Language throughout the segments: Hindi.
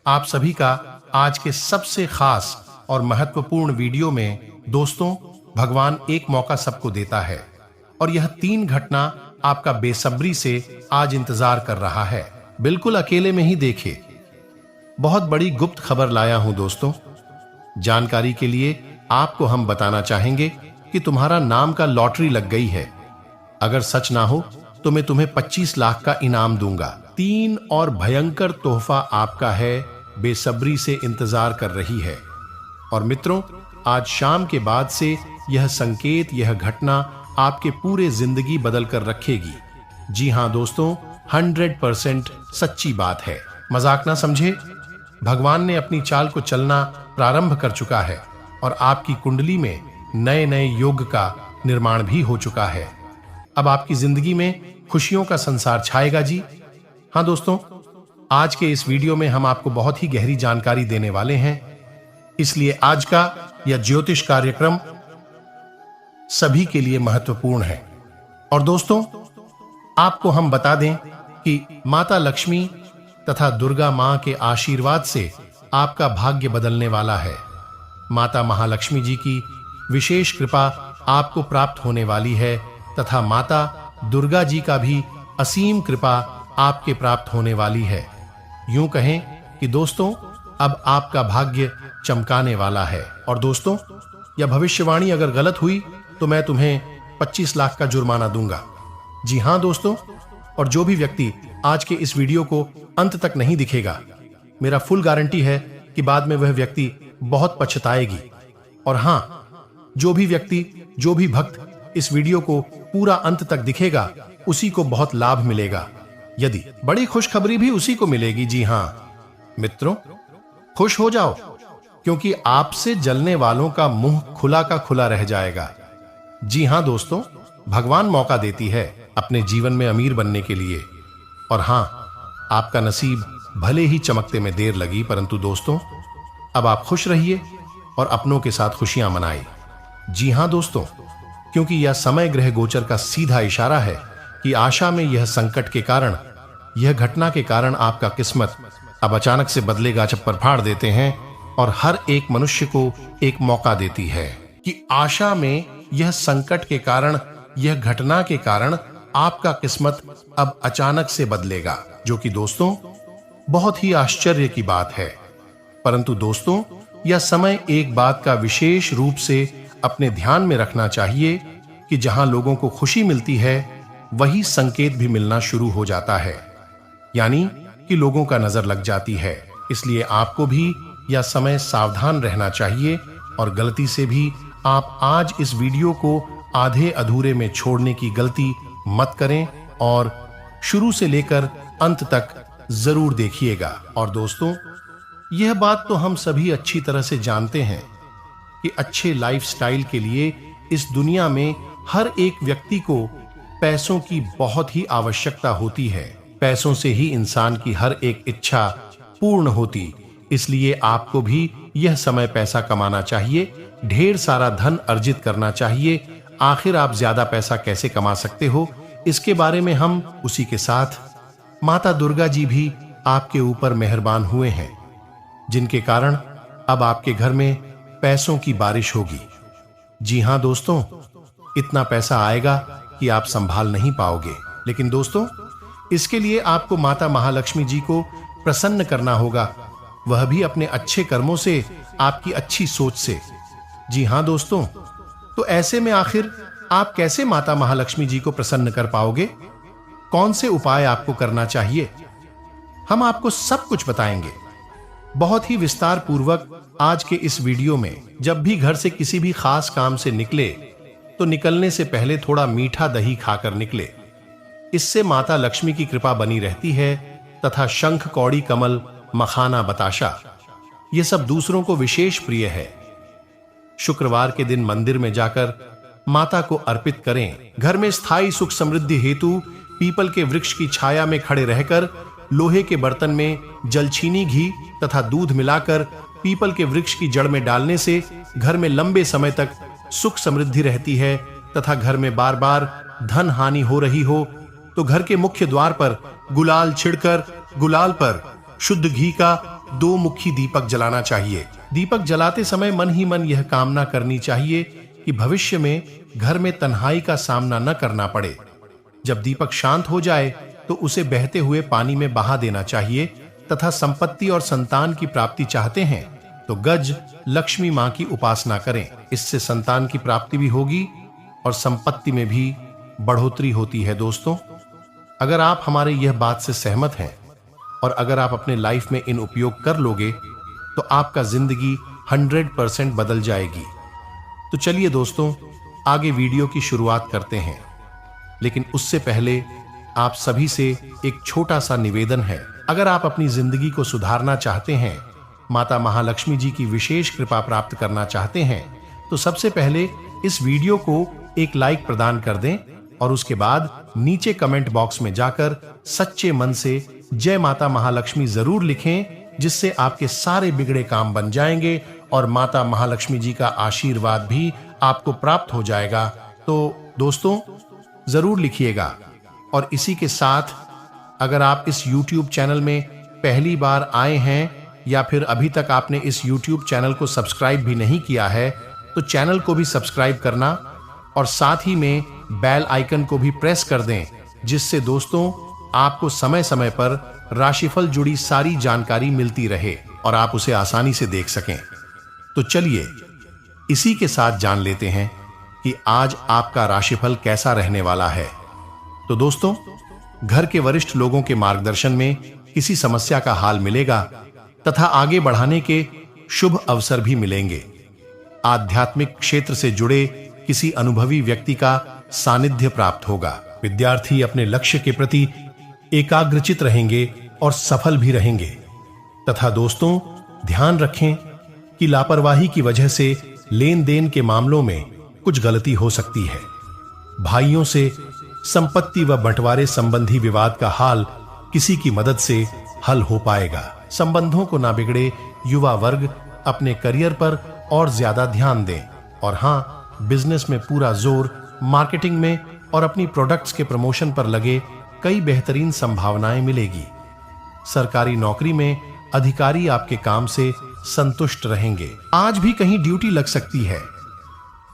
आप सभी का आज के सबसे खास और महत्वपूर्ण वीडियो में। दोस्तों, भगवान एक मौका सबको देता है और यह 3 घटना आपका बेसब्री से आज इंतजार कर रहा है। बिल्कुल अकेले में ही देखे। बहुत बड़ी गुप्त खबर लाया हूं दोस्तों। जानकारी के लिए आपको हम बताना चाहेंगे कि तुम्हारा नाम का लॉटरी लग गई है। अगर सच ना हो तो मैं तुम्हें 25 लाख का इनाम दूंगा। 3 और भयंकर तोहफा आपका है, बेसब्री से इंतजार कर रही है। और मित्रों, आज शाम के बाद से यह संकेत, यह घटना आपके पूरे जिंदगी बदल कर रखेगी। जी हां दोस्तों, 100% सच्ची बात है। मजाक ना समझे। भगवान ने अपनी चाल को चलना प्रारंभ कर चुका है और आपकी कुंडली में नए नए योग का निर्माण भी हो चुका है। अब आपकी जिंदगी में खुशियों का संसार छाएगा जी। हां दोस्तों, आज के इस वीडियो में हम आपको बहुत ही गहरी जानकारी देने वाले हैं। इसलिए आज का यह ज्योतिष कार्यक्रम सभी के लिए महत्वपूर्ण है। और दोस्तों, आपको हम बता दें कि माता लक्ष्मी तथा दुर्गा मां के आशीर्वाद से आपका भाग्य बदलने वाला है। माता महालक्ष्मी जी की विशेष कृपा आपको प्राप्त होने वाली है तथा माता दुर्गा जी का भी असीम कृपा आपके प्राप्त होने वाली है। यूं कहें कि दोस्तों, अब आपका भाग्य चमकाने वाला है। और दोस्तों, यह भविष्यवाणी अगर गलत हुई तो मैं तुम्हें 25 लाख का जुर्माना दूंगा। जी हां दोस्तों, और जो भी व्यक्ति आज के इस वीडियो को अंत तक नहीं दिखेगा, मेरा फुल गारंटी है कि बाद में वह व्यक्ति बहुत पछताएगी। और हां, जो भी व्यक्ति, जो भी भक्त इस वीडियो को पूरा अंत तक दिखेगा, उसी को बहुत लाभ मिलेगा। यदि बड़ी खुशखबरी भी उसी को मिलेगी। जी हां मित्रों, खुश हो जाओ, क्योंकि आपसे जलने वालों का मुंह खुला का खुला रह जाएगा। जी हां दोस्तों, भगवान मौका देती है अपने जीवन में अमीर बनने के लिए। और हां, आपका नसीब भले ही चमकते में देर लगी, परंतु दोस्तों, अब आप खुश रहिए और अपनों के साथ खुशियां मनाइए। जी हां दोस्तों, क्योंकि यह समय ग्रह गोचर का सीधा इशारा है कि आशा में यह संकट के कारण, यह घटना के कारण आपका किस्मत अब अचानक से बदलेगा। चप्पर फाड़ देते हैं और हर एक मनुष्य को एक मौका देती है कि आशा में यह संकट के कारण, यह घटना के कारण आपका किस्मत अब अचानक से बदलेगा, जो कि दोस्तों बहुत ही आश्चर्य की बात है। परंतु दोस्तों, यह समय एक बात का विशेष रूप से अपने ध्यान में रखना चाहिए कि जहां लोगों को खुशी मिलती है, वही संकेत भी मिलना शुरू हो जाता है, यानी कि लोगों का नजर लग जाती है। इसलिए आपको भी यह समय सावधान रहना चाहिए और गलती से भी आप आज इस वीडियो को आधे अधूरे में छोड़ने की गलती मत करें और शुरू से लेकर अंत तक जरूर देखिएगा। और दोस्तों, यह बात तो हम सभी अच्छी तरह से जानते हैं कि अच्छे लाइफस्टाइल के लिए इस दुनिया में हर एक व्यक्ति को पैसों की बहुत ही आवश्यकता होती है। पैसों से ही इंसान की हर एक इच्छा पूर्ण होती। इसलिए आपको भी यह समय पैसा कमाना चाहिए, ढेर सारा धन अर्जित करना चाहिए। आखिर आप ज्यादा पैसा कैसे कमा सकते हो, इसके बारे में हम उसी के साथ माता दुर्गा जी भी आपके ऊपर मेहरबान हुए हैं, जिनके कारण अब आपके घर में पैसों की बारिश होगी। जी हां दोस्तों, इतना पैसा आएगा कि आप संभाल नहीं पाओगे। लेकिन दोस्तों, इसके लिए आपको माता महालक्ष्मी जी को प्रसन्न करना होगा, वह भी अपने अच्छे कर्मों से, आपकी अच्छी सोच से। जी हां दोस्तों, तो ऐसे में आखिर आप कैसे माता महालक्ष्मी जी को प्रसन्न कर पाओगे? कौन से उपाय आपको करना चाहिए, हम आपको सब कुछ बताएंगे बहुत ही विस्तार पूर्वक आज के इस वीडियो में। जब भी घर से किसी भी खास काम से निकले तो निकलने से पहले थोड़ा मीठा दही खाकर निकले। इससे माता लक्ष्मी की कृपा बनी रहती है तथा शंख, कौड़ी, कमल, मखाना, बताशा, ये सब दूसरों को विशेष प्रिय है। शुक्रवार के दिन मंदिर में जाकर माता को अर्पित करें। घर में स्थायी सुख समृद्धि हेतु पीपल के वृक्ष की छाया में खड़े रहकर लोहे के बर्तन में जलचीनी, घी तथा दूध मिलाकर पीपल के वृक्ष की जड़ में डालने से घर में लंबे समय तक सुख समृद्धि रहती है तथा घर में बार बार धन हानि हो रही हो तो घर के मुख्य द्वार पर गुलाल छिड़कर गुलाल पर शुद्ध घी का 2 मुखी दीपक जलाना चाहिए। दीपक जलाते समय मन ही मन यह कामना करनी चाहिए कि भविष्य में घर में तन्हाई का सामना न करना पड़े। जब दीपक शांत हो जाए तो उसे बहते हुए पानी में बहा देना चाहिए तथा संपत्ति और संतान की प्राप्ति चाहते हैं तो गज लक्ष्मी मां की उपासना करें। इससे संतान की प्राप्ति भी होगी और संपत्ति में भी बढ़ोतरी होती है। दोस्तों, अगर आप हमारे यह बात से सहमत हैं और अगर आप अपने लाइफ में इन उपयोग कर लोगे तो आपका जिंदगी 100% बदल जाएगी। तो चलिए दोस्तों, आगे वीडियो की शुरुआत करते हैं, लेकिन उससे पहले आप सभी से एक छोटा सा निवेदन है। अगर आप अपनी जिंदगी को सुधारना चाहते हैं, माता महालक्ष्मी जी की विशेष कृपा प्राप्त करना चाहते हैं, तो सबसे पहले इस वीडियो को एक लाइक प्रदान कर दें और उसके बाद नीचे कमेंट बॉक्स में जाकर सच्चे मन से जय माता महालक्ष्मी जरूर लिखें, जिससे आपके सारे बिगड़े काम बन जाएंगे और माता महालक्ष्मी जी का आशीर्वाद भी आपको प्राप्त हो जाएगा। तो दोस्तों, जरूर लिखिएगा। और इसी के साथ अगर आप इस YouTube चैनल में पहली बार आए हैं या फिर अभी तक आपने इस YouTube चैनल को सब्सक्राइब भी नहीं किया है, तो चैनल को भी सब्सक्राइब करना और साथ ही में बेल आइकन को भी प्रेस कर दें, जिससे दोस्तों आपको समय समय पर राशिफल जुड़ी सारी जानकारी मिलती रहे और आप उसे आसानी से देख सकें। तो चलिए इसी के साथ जान लेते हैं कि आज आपका राशिफल कैसा रहने वाला है। तो दोस्तों, घर के वरिष्ठ लोगों के मार्गदर्शन में किसी समस्या का हाल मिलेगा तथा आगे बढ़ाने के शुभ अवसर भी मिलेंगे। आध्यात्मिक क्षेत्र से जुड़े किसी अनुभवी व्यक्ति का सानिध्य प्राप्त होगा। विद्यार्थी अपने लक्ष्य के प्रति एकाग्रचित रहेंगे और सफल भी रहेंगे। तथा दोस्तों, ध्यान रखें कि लापरवाही की वजह से लेन देन के मामलों में कुछ गलती हो सकती है। भाइयों से संपत्ति व बंटवारे संबंधी विवाद का हाल किसी की मदद से हल हो पाएगा। संबंधों को ना बिगड़े युवा वर्ग अपने करियर पर और ज्यादा ध्यान दें और हाँ, बिजनेस में पूरा जोर मार्केटिंग में और अपनी प्रोडक्ट्स के प्रमोशन पर लगे, कई बेहतरीन संभावनाएं मिलेगी। सरकारी नौकरी में अधिकारी आपके काम से संतुष्ट रहेंगे। आज भी कहीं ड्यूटी लग सकती है।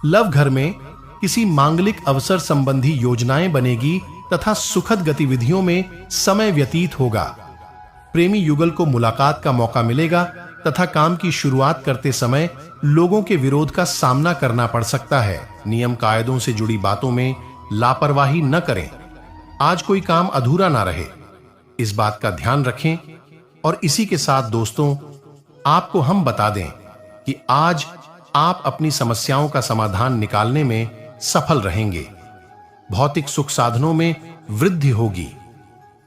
लव घर में किसी मांगलिक अवसर संबंधी योजनाएं बनेगी तथा सुखद गतिविधियों में समय व्यतीत होगा। प्रेमी युगल को मुलाकात का मौका मिलेगा तथा काम की शुरुआत करते समय लोगों के विरोध का सामना करना पड़ सकता है। नियम कायदों से जुड़ी बातों में लापरवाही न करें। आज कोई काम अधूरा ना रहे, इस बात का ध्यान रखें। और इसी के साथ दोस्तों, आपको हम बता दें कि आज आप अपनी समस्याओं का समाधान निकालने में सफल रहेंगे। भौतिक सुख साधनों में वृद्धि होगी।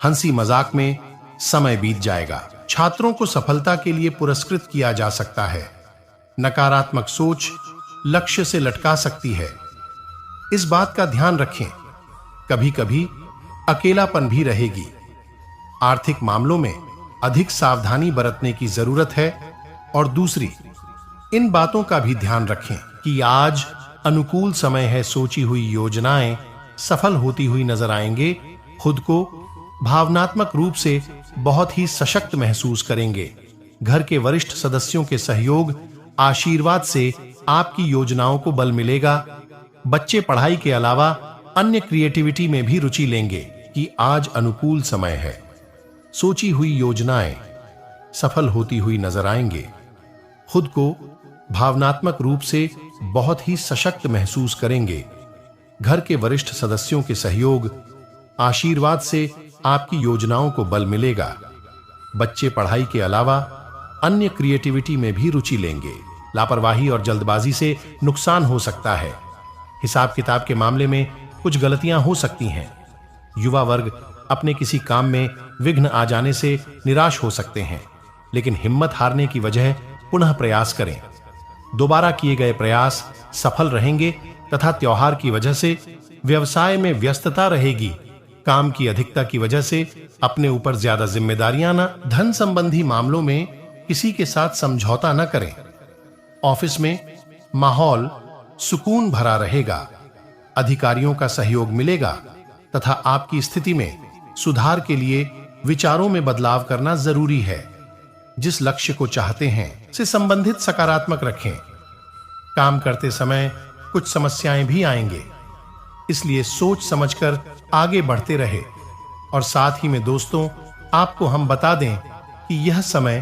हंसी मजाक में समय बीत जाएगा। छात्रों को सफलता के लिए पुरस्कृत किया जा सकता है। नकारात्मक सोच लक्ष्य से लटका सकती है, इस बात का ध्यान रखें। कभी कभी अकेलापन भी रहेगी। आर्थिक मामलों में अधिक सावधानी बरतने की जरूरत है। और दूसरी, इन बातों का भी ध्यान रखें कि आज अनुकूल समय है। सोची हुई योजनाएं सफल होती हुई नजर आएंगे। खुद को भावनात्मक रूप से बहुत ही सशक्त महसूस करेंगे। घर के वरिष्ठ सदस्यों के सहयोग आशीर्वाद से आपकी योजनाओं को बल मिलेगा। बच्चे पढ़ाई के अलावा अन्य क्रिएटिविटी में भी रुचि लेंगे कि आज अनुकूल समय है। सोची हुई योजनाएं सफल होती हुई नजर आएंगे। खुद को भावनात्मक रूप से बहुत ही सशक्त महसूस करेंगे। घर के वरिष्ठ सदस्यों के सहयोग आशीर्वाद से आपकी योजनाओं को बल मिलेगा। बच्चे पढ़ाई के अलावा अन्य क्रिएटिविटी में भी रुचि लेंगे। लापरवाही और जल्दबाजी से नुकसान हो सकता है। हिसाब किताब के मामले में कुछ गलतियां हो सकती हैं। युवा वर्ग अपने किसी काम में विघ्न आ जाने से निराश हो सकते हैं, लेकिन हिम्मत हारने की वजह पुनः प्रयास करें। दोबारा किए गए प्रयास सफल रहेंगे तथा त्योहार की वजह से व्यवसाय में व्यस्तता रहेगी। काम की अधिकता की वजह से अपने ऊपर ज्यादा जिम्मेदारियां न। धन संबंधी मामलों में किसी के साथ समझौता न करें। ऑफिस में माहौल सुकून भरा रहेगा। अधिकारियों का सहयोग मिलेगा तथा आपकी स्थिति में सुधार के लिए विचारों में बदलाव करना जरूरी है। जिस लक्ष्य को चाहते हैं से संबंधित सकारात्मक रखें। काम करते समय कुछ समस्याएं भी आएंगे, इसलिए सोच समझकर आगे बढ़ते रहे। और साथ ही में दोस्तों, आपको हम बता दें कि यह समय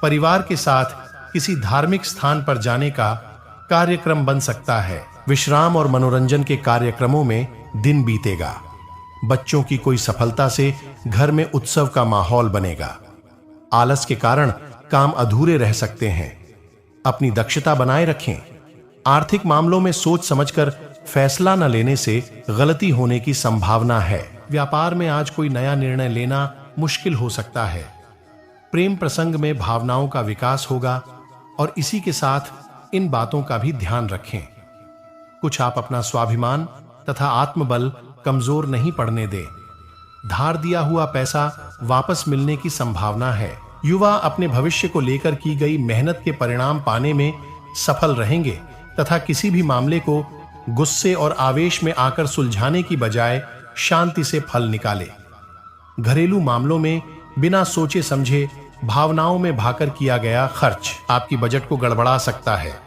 परिवार के साथ किसी धार्मिक स्थान पर जाने का कार्यक्रम बन सकता है। विश्राम और मनोरंजन के कार्यक्रमों में दिन बीतेगा। बच्चों की कोई सफलता से घर में उत्सव का माहौल बनेगा। आलस के कारण काम अधूरे रह सकते हैं। अपनी दक्षता बनाए रखें। आर्थिक मामलों में सोच समझकर फैसला न लेने से गलती होने की संभावना है। व्यापार में आज कोई नया निर्णय लेना मुश्किल हो सकता है। प्रेम प्रसंग में भावनाओं का विकास होगा और इसी के साथ इन बातों का भी ध्यान रखें। कुछ आप अपना स्वाभिमान तथा आत्मबल कमजोर नहीं पड़ने दें। धार दिया हुआ पैसा वापस मिलने की संभावना है। युवा अपने भविष्य को लेकर की गई मेहनत के परिणाम पाने में सफल रहेंगे तथा किसी भी मामले को गुस्से और आवेश में आकर सुलझाने की बजाय शांति से फल निकाले। घरेलू मामलों में बिना सोचे समझे भावनाओं में भाकर किया गया खर्च आपकी बजट को गड़बड़ा सकता है।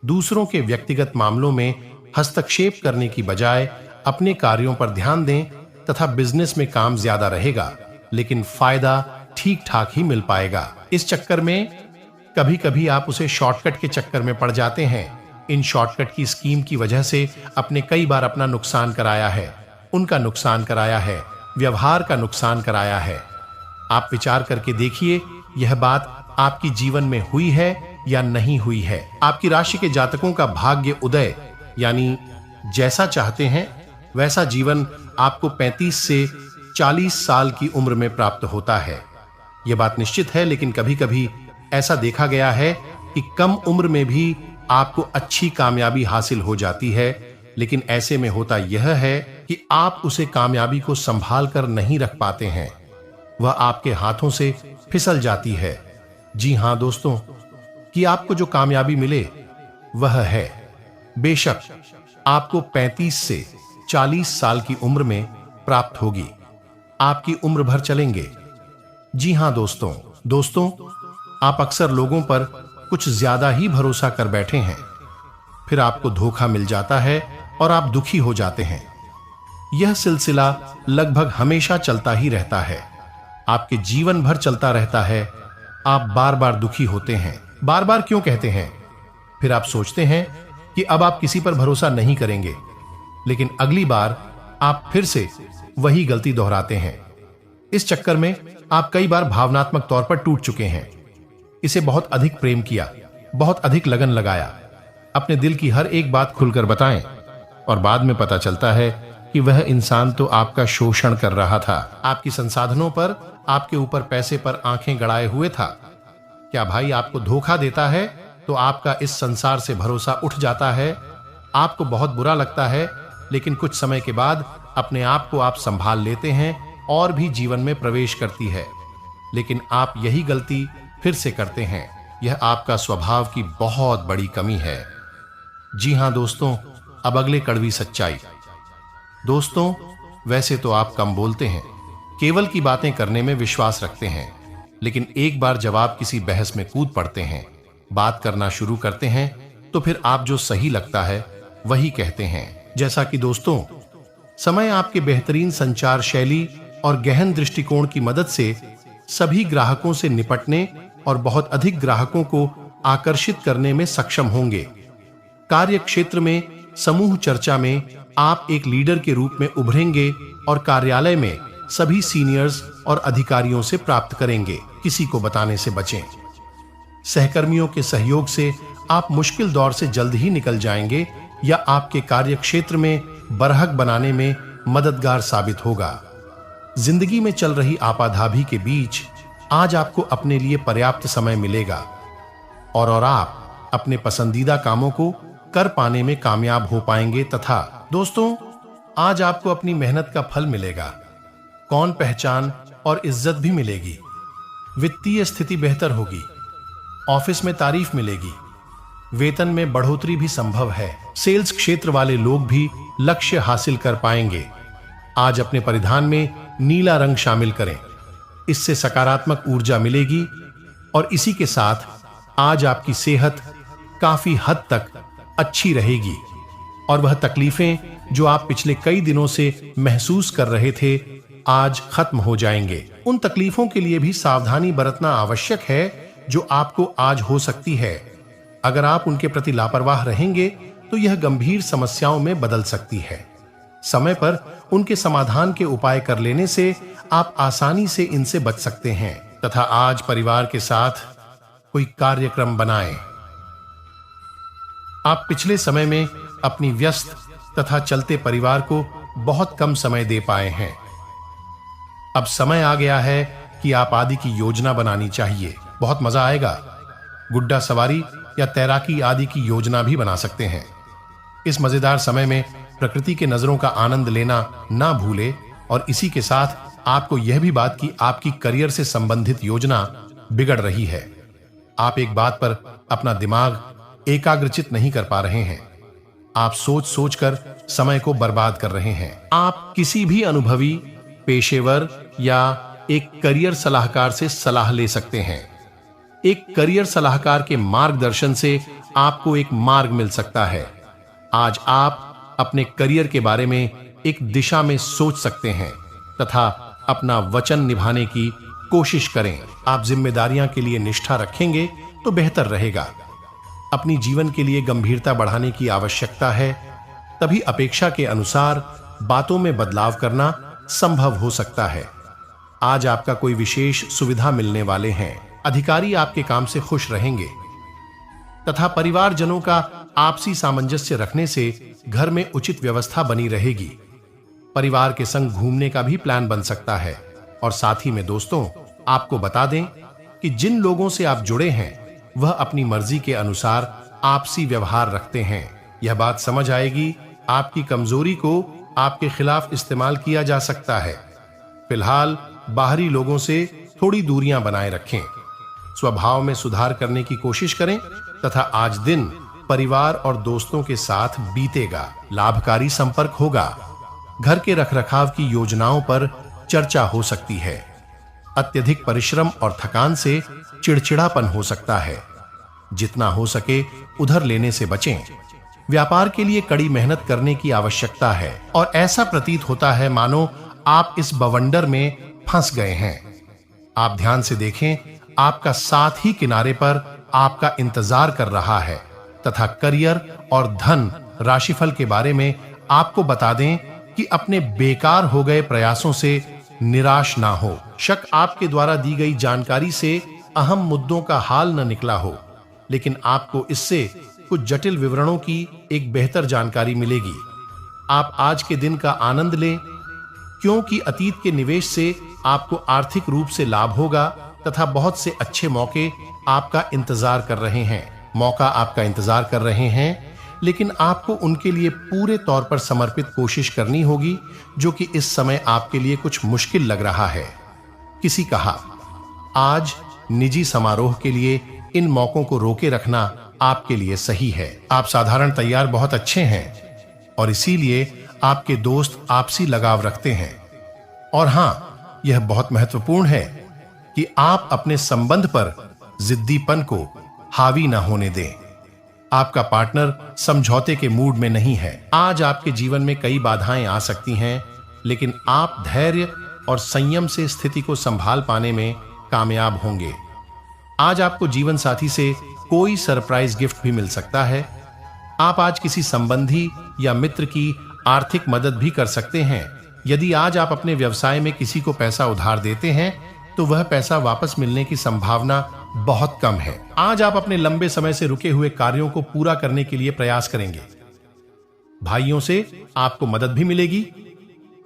दूसरों के व्यक्तिगत मामलों में हस्तक्षेप करने की बजाय अपने कार्यों पर ध्यान दें तथा बिजनेस में काम ज्यादा रहेगा, लेकिन फायदा ठीक ठाक ही मिल पाएगा। इस चक्कर में कभी कभी आप उसे शॉर्टकट के चक्कर में पड़ जाते हैं। इन शॉर्टकट की स्कीम की वजह से अपने कई बार अपना नुकसान कराया है, उनका नुकसान कराया है, व्यवहार का नुकसान कराया है। आप विचार करके देखिए, यह बात आपकी जीवन में हुई है या नहीं हुई है। आपकी राशि के जातकों का भाग्य उदय यानी जैसा चाहते हैं वैसा जीवन आपको 35 से 40 साल की उम्र में प्राप्त होता है। यह बात निश्चित है, लेकिन कभी कभी ऐसा देखा गया है कि कम उम्र में भी आपको अच्छी कामयाबी हासिल हो जाती है, लेकिन ऐसे में होता यह है कि आप उसे कामयाबी को संभाल कर नहीं रख पाते हैं। वह आपके हाथों से फिसल जाती है। जी हां दोस्तों, कि आपको जो कामयाबी मिले वह है। बेशक आपको 35 से 40 साल की उम्र में प्राप्त होगी। आपकी उम्र भर चलेंगे। जी हां दोस्तों, आप अक्सर लोगों पर कुछ ज्यादा ही भरोसा कर बैठे हैं, फिर आपको धोखा मिल जाता है और आप दुखी हो जाते हैं। यह सिलसिला लगभग हमेशा चलता ही रहता है, आपके जीवन भर चलता रहता है। आप बार बार दुखी होते हैं। बार बार क्यों कहते हैं? फिर आप सोचते हैं कि अब आप किसी पर भरोसा नहीं करेंगे, लेकिन अगली बार आप फिर से वही गलती दोहराते हैं। इस चक्कर में आप कई बार भावनात्मक तौर पर टूट चुके हैं। इसे बहुत अधिक प्रेम किया, बहुत अधिक लगन लगाया, अपने दिल की हर एक बात खुलकर बताएं, और बाद में पता चलता है कि वह इंसान तो आपका शोषण कर रहा था, आपकी संसाधनों पर, आपके ऊपर पैसे पर आंखें गड़ाए हुए था। क्या भाई आपको धोखा देता है तो आपका इस संसार से भरोसा उठ जाता है। आपको बहुत बुरा लगता है, लेकिन कुछ समय के बाद अपने आप को आप संभाल लेते हैं और भी जीवन में प्रवेश करती है। लेकिन आप यही गलती फिर से करते हैं। यह आपका स्वभाव की बहुत बड़ी कमी है। जी हां दोस्तों, अब अगले कड़वी सच्चाई। दोस्तों, वैसे तो आप कम बोलते हैं, केवल की बातें करने में विश्वास रखते हैं, लेकिन एक बार जब आप किसी बहस में कूद पड़ते हैं, बात करना शुरू करते हैं, तो फिर आप जो सही लगता है वही कहते हैं। जैसा कि दोस्तों, समय आपके बेहतरीन संचार शैली और गहन दृष्टिकोण की मदद से सभी ग्राहकों से निपटने और बहुत अधिक ग्राहकों को आकर्षित करने में सक्षम होंगे। कार्य क्षेत्र में समूह चर्चा में आप एक लीडर के रूप में उभरेंगे और कार्यालय में सभी सीनियर्स और अधिकारियों से प्राप्त करेंगे। किसी को बताने से बचें। सहकर्मियों के सहयोग से आप मुश्किल दौर से जल्द ही निकल जाएंगे या आपके कार्य क्षेत्र में बरहक बनाने में मददगार साबित होगा। जिंदगी में चल रही आपाधापी के बीच आज आपको अपने लिए पर्याप्त समय मिलेगा और आप अपने पसंदीदा कामों को कर पाने में कामयाब हो पाएंगे। तथा दोस्तों, आज आपको अपनी मेहनत का फल मिलेगा, कौन पहचान और इज्जत भी मिलेगी। वित्तीय स्थिति बेहतर होगी, ऑफिस में तारीफ मिलेगी, वेतन में बढ़ोतरी भी संभव है। सेल्स क्षेत्र वाले लोग भी लक्ष्य हासिल कर पाएंगे। आज अपने परिधान में नीला रंग शामिल करें, इससे सकारात्मक ऊर्जा मिलेगी। और इसी के साथ आज आपकी सेहत काफी हद तक अच्छी रहेगी और वह तकलीफें जो आप पिछले कई दिनों से महसूस कर रहे थे आज खत्म हो जाएंगे। उन तकलीफों के लिए भी सावधानी बरतना आवश्यक है जो आपको आज हो सकती है। अगर आप उनके प्रति लापरवाह रहेंगे तो यह गंभीर समस्याओं में बदल सकती है। समय पर उनके समाधान के उपाय कर लेने से आप आसानी से इनसे बच सकते हैं तथा आज परिवार के साथ कोई कार्यक्रम बनाएं। आप पिछले समय में अपनी व्यस्त तथा चलते परिवार को बहुत कम समय दे पाए हैं। अब समय आ गया है कि आप आदि की योजना बनानी चाहिए। बहुत मजा आएगा। गुड्डा सवारी या तैराकी आदि की योजना भी बना सकते हैं। इस मजेदार समय में प्रकृति के नजरों का आनंद लेना ना भूले और इसी के साथ आपको यह भी बात कि आपकी करियर से संबंधित योजना बिगड़ रही है। आप एक बात पर अपना दिमाग एकाग्रचित नहीं कर पा रहे हैं। आप सोच सोचकर समय को बर्बाद कर रहे हैं। आप किसी भी अनुभवी पेशेवर या एक करियर सलाहकार से सलाह ले सकते हैं। एक करियर सलाहकार के मार्गदर्शन से आपको एक मार्ग मिल सकता है। आज आप अपने करियर के बारे में एक दिशा में सोच सकते हैं तथा अपना वचन निभाने की कोशिश करें। आप जिम्मेदारियां के लिए निष्ठा रखेंगे तो बेहतर रहेगा। अपनी जीवन के लिए गंभीरता बढ़ाने की आवश्यकता है, तभी अपेक्षा के अनुसार बातों में बदलाव करना संभव हो सकता है। आज आपका कोई विशेष सुविधा मिलने वाले हैं। अधिकारी आपके काम से खुश रहेंगे तथा परिवारजनों का आपसी सामंजस्य रखने से घर में उचित व्यवस्था बनी रहेगी। परिवार के संग घूमने का भी प्लान बन सकता है और साथ ही में दोस्तों आपको बता दें कि जिन लोगों से आप जुड़े हैं वह अपनी मर्जी के अनुसार आपसी व्यवहार रखते हैं। यह बात समझ आएगी आपकी कमजोरी को आपके खिलाफ इस्तेमाल किया जा सकता है। फिलहाल बाहरी लोगों से थोड़ी दूरियां बनाए रखें। स्वभाव में सुधार करने की कोशिश करें तथा आज दिन परिवार और दोस्तों के साथ बीतेगा। लाभकारी संपर्क होगा। घर के रखरखाव की योजनाओं पर चर्चा हो सकती है। अत्यधिक परिश्रम और थकान से चिड़चिड़ापन हो सकता है। जितना हो सके उधर लेने से बचें। व्यापार के लिए कड़ी मेहनत करने की आवश्यकता है और ऐसा प्रतीत होता है मानो आप इस बवंडर में फंस गए हैं। आप ध्यान से देखें, आपका साथ ही किनारे पर आपका इंतजार कर रहा है तथा करियर और धन राशिफल के बारे में आपको बता दें कि अपने बेकार हो गए प्रयासों से निराश ना हो। शक आपके द्वारा दी गई जानकारी से अहम मुद्दों का हाल न निकला हो, लेकिन आपको इससे कुछ जटिल विवरणों की एक बेहतर जानकारी मिलेगी। आप आज के दिन का आनंद लें, क्योंकि अतीत के निवेश से आपको आर्थिक रूप से लाभ होगा तथा बहुत से अच्छे मौके आपका इंतजार कर रहे हैं। मौका आपका इंतजार कर रहे हैं, लेकिन आपको उनके लिए पूरे तौर पर समर्पित कोशिश करनी होगी, जो कि इस समय आपके लिए कुछ मुश्किल लग रहा है। किसी कहा, आज निजी समारोह के लिए इन मौकों को रोके रखना आपके लिए सही है। आप साधारण तैयार बहुत अच्छे हैं और इसीलिए आपके दोस्त आपसी लगाव रखते हैं। और हां, यह बहुत महत्वपूर्ण है कि आप अपने संबंध पर जिद्दीपन को हावी न होने दें। आपका पार्टनर समझौते के मूड में नहीं है। आज आपके जीवन में कई बाधाएं आ सकती हैं, लेकिन आप धैर्य और संयम से स्थिति को संभाल पाने में कामयाब होंगे। आज आपको जीवन साथी से कोई सरप्राइज गिफ्ट भी मिल सकता है। आप आज किसी संबंधी या मित्र की आर्थिक मदद भी कर सकते हैं। यदि आज आप अपने व्यवसाय में किसी को पैसा उधार देते हैं तो वह पैसा वापस मिलने की संभावना बहुत कम है। आज आप अपने लंबे समय से रुके हुए कार्यों को पूरा करने के लिए प्रयास करेंगे। भाइयों से आपको मदद भी मिलेगी।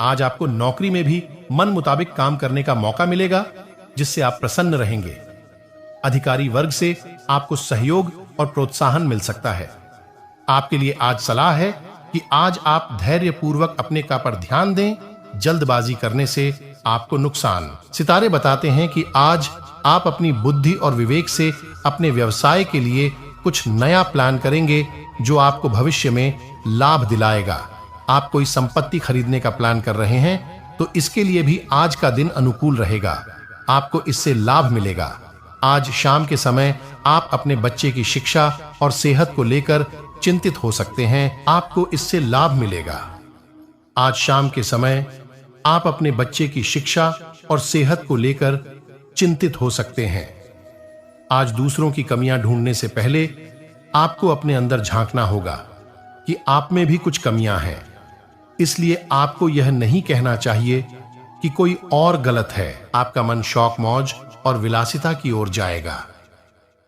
आज आपको नौकरी में भी मन मुताबिक काम करने का मौका मिलेगा, जिससे आप प्रसन्न रहेंगे। अधिकारी वर्ग से आपको सहयोग और प्रोत्साहन मिल सकता है। आपके लिए आज सलाह है कि आज आप धैर्यपूर्वक अपने का पर ध्यान दें। जल्दबाजी करने से आपको नुकसान। सितारे बताते हैं कि आज आप अपनी बुद्धि और विवेक से अपने व्यवसाय के लिए कुछ नया प्लान करेंगे, जो आपको भविष्य में लाभ दिलाएगा। आप कोई संपत्ति खरीदने का प्लान कर रहे हैं तो इसके लिए भी आज का दिन अनुकूल रहेगा। आपको इससे लाभ मिलेगा। आज शाम के समय आप अपने बच्चे की शिक्षा और सेहत को लेकर चिंतित हो सकते हैं, आपको इससे लाभ मिलेगा। आज शाम के समय आप अपने बच्चे की शिक्षा और सेहत को लेकर चिंतित हो सकते हैं। आज दूसरों की कमियां ढूंढने से पहले आपको अपने अंदर झांकना होगा कि आप में भी कुछ कमियां हैं। इसलिए आपको यह नहीं कहना चाहिए कि कोई और गलत है। आपका मन शौक मौज और विलासिता की ओर जाएगा।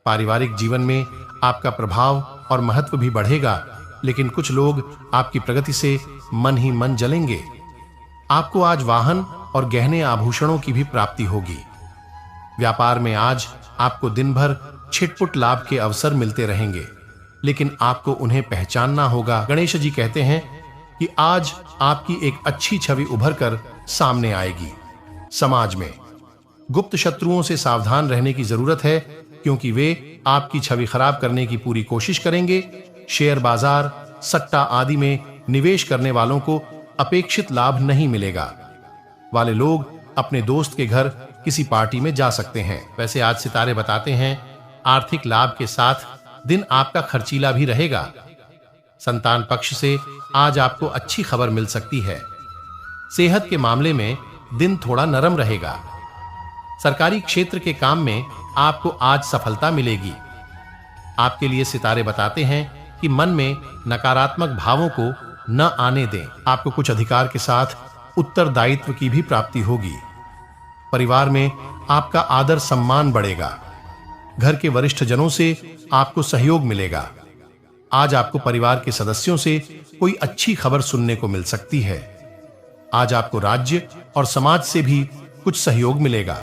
पारिवारिक जीवन में आपका प्रभाव और महत्व भी बढ़ेगा, लेकिन कुछ लोग आपकी प्रगति से मन ही मन जलेंगे। आपको आज वाहन और गहने आभूषणों की भी प्राप्ति होगी। व्यापार में आज आपको दिन भर छिटपुट लाभ के अवसर मिलते रहेंगे, लेकिन आपको उन्हें पहचानना होगा। गणेश जी कहते हैं कि आज आपकी एक अच्छी छवि उभर कर सामने आएगी। समाज में गुप्त शत्रुओं से सावधान रहने की जरूरत है, क्योंकि वे आपकी छवि खराब करने की पूरी कोशिश करेंगे। शेयर बाजार, सट्टा आदि में निवेश करने वालों को अपेक्षित लाभ नहीं मिलेगा। वाले लोग अपने दोस्त के घर किसी पार्टी में जा सकते हैं। वैसे आज सितारे बताते हैं आर्थिक लाभ के साथ दिन आपका खर्चीला भी रहेगा। संतान पक्ष से आज आपको अच्छी खबर मिल सकती है। सेहत के मामले में दिन थोड़ा नरम रहेगा। सरकारी क्षेत्र के काम में आपको आज सफलता मिलेगी। आपके लिए सितारे बताते हैं कि मन में नकारात्मक भावों को न आने दें। आपको कुछ अधिकार के साथ उत्तरदायित्व की भी प्राप्ति होगी। परिवार में आपका आदर सम्मान बढ़ेगा। घर के वरिष्ठ जनों से आपको सहयोग मिलेगा। आज आपको परिवार के सदस्यों से कोई अच्छी खबर सुनने को मिल सकती है। आज आपको राज्य और समाज से भी कुछ सहयोग मिलेगा।